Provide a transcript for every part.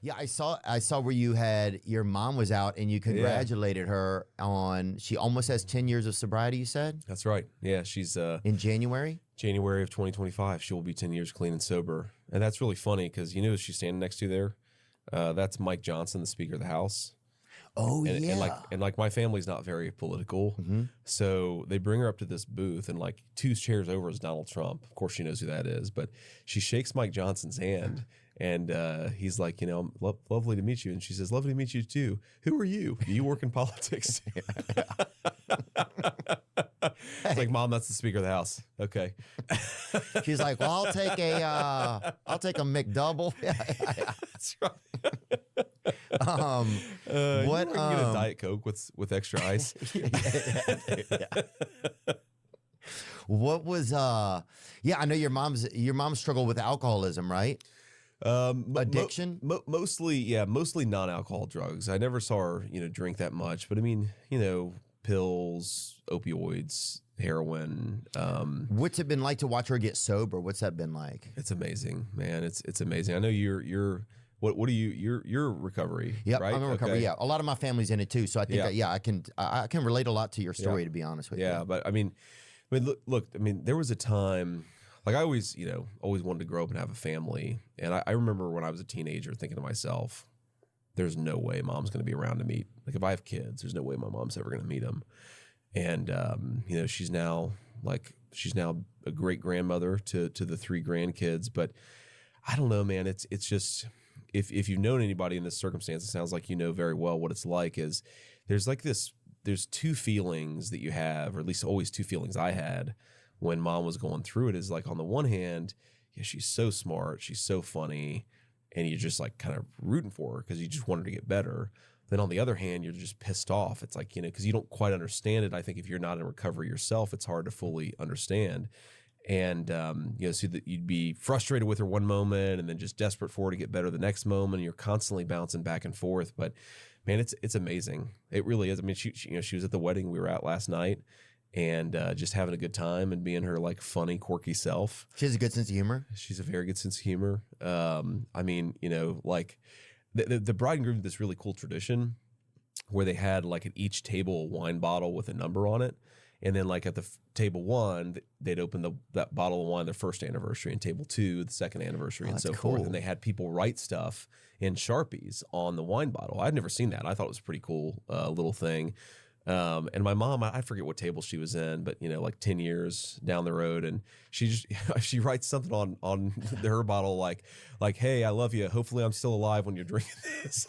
Yeah, I saw where you had your mom was out and you congratulated her on she almost has 10 years of sobriety, you said? That's right. Yeah, she's In January? January of 2025. She will be 10 years clean and sober. And that's really funny because you know who she's standing next to there? That's Mike Johnson, the Speaker of the House. Oh, And, yeah. and like my family's not very political. So they bring her up to this booth and like two chairs over is Donald Trump. Of course she knows who that is, but she shakes Mike Johnson's hand and he's like, you know, lovely to meet you. And she says, lovely to meet you too. Who are you? Do you work in politics? It's like, Mom, that's the Speaker of the House. Okay. She's like, well, I'll take a McDouble. That's right. What you can get a Diet Coke with extra ice. What was yeah, I know your mom struggled with alcoholism, right? Addiction? Mostly non-alcohol drugs. I never saw her, drink that much, but I mean, pills, opioids, heroin. What's it been like to watch her get sober? What's that been like? It's amazing, man. It's amazing. I know you're what are you're recovery, Yep, right? I'm in recovery. Okay. Yeah, a lot of my family's in it too, so I think I can relate a lot to your story, to be honest with you. Yeah, but I mean, look. I mean, there was a time, like I always wanted to grow up and have a family, and I remember when I was a teenager thinking to myself, "There's no way Mom's going to be around to meet. Like if I have kids, there's no way my mom's ever going to meet them." And she's now a great grandmother to the 3 grandkids, but I don't know, man. It's just. If you've known anybody in this circumstance, it sounds like you know very well what it's like. Is there's two feelings that you have, or at least always two feelings I had when Mom was going through it. Is like on the one hand, yeah, she's so smart, she's so funny, and you're just like kind of rooting for her because you just want her to get better. Then on the other hand, you're just pissed off. It's like, because you don't quite understand it. I think if you're not in recovery yourself, it's hard to fully understand. And, so that you'd be frustrated with her one moment and then just desperate for her to get better the next moment. And you're constantly bouncing back and forth. But man, it's amazing. It really is. I mean, she was at the wedding we were at last night and just having a good time and being her like funny, quirky self. She has a good sense of humor. She's a very good sense of humor. I mean, like the bride and groom did this really cool tradition where they had like at each table a wine bottle with a number on it. And then like at the table 1, they'd open that bottle of wine their first anniversary, and table 2, the second anniversary, and so forth. And they had people write stuff in Sharpies on the wine bottle. I'd never seen that. I thought it was a pretty cool little thing. And my mom, I forget what table she was in, but like 10 years down the road, and she writes something on her bottle like, hey, I love you. Hopefully I'm still alive when you're drinking this.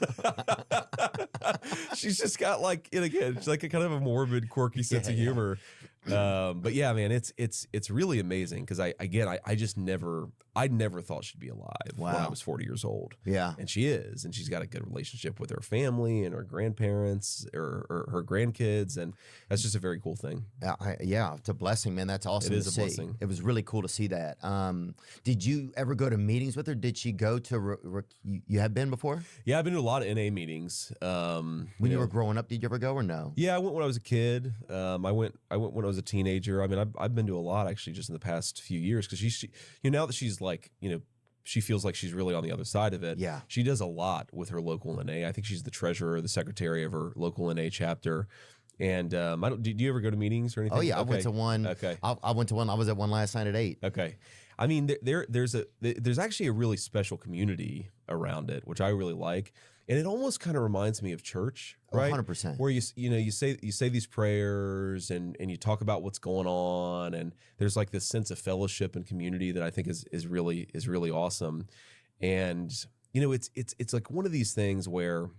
She's just got like, and again, she's like a kind of a morbid, quirky sense of humor. But yeah, man, it's really amazing because I just never thought she'd be alive when I was 40 years old. Yeah. And she is, and she's got a good relationship with her family and her grandparents or her grandkids. And that's just a very cool thing. Yeah, it's a blessing, man. That's awesome It is to a see. blessing. It was really cool to see that. Did you ever go to meetings with her? Did she go to, you have been before? Yeah, I've been to a lot of NA meetings. When you were growing up, did you ever go or no? Yeah, I went when I was a kid. I went when I was a teenager. I mean, I've been to a lot actually just in the past few years because she now that she's like, she feels like she's really on the other side of it. Yeah. She does a lot with her local NA. I think she's the treasurer, the secretary of her local NA chapter. And did you ever go to meetings or anything? Oh yeah, Okay. I went to one. Okay. I went to one. I was at one last night at 8. Okay. I mean, there's actually a really special community around it, which I really like, and it almost kind of reminds me of church, right? 100%. Where you say these prayers and you talk about what's going on, and there's like this sense of fellowship and community that I think is really awesome, and it's like one of these things where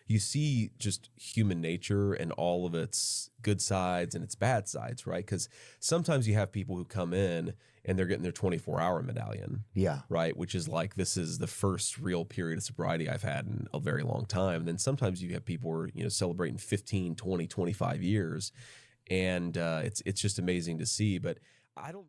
you see just human nature and all of its good sides and its bad sides, right? Because sometimes you have people who come in and they're getting their 24-hour medallion. Yeah. Right? Which is like, this is the first real period of sobriety I've had in a very long time. And then sometimes you have people who are, celebrating 15, 20, 25 years. And it's just amazing to see. But I don't...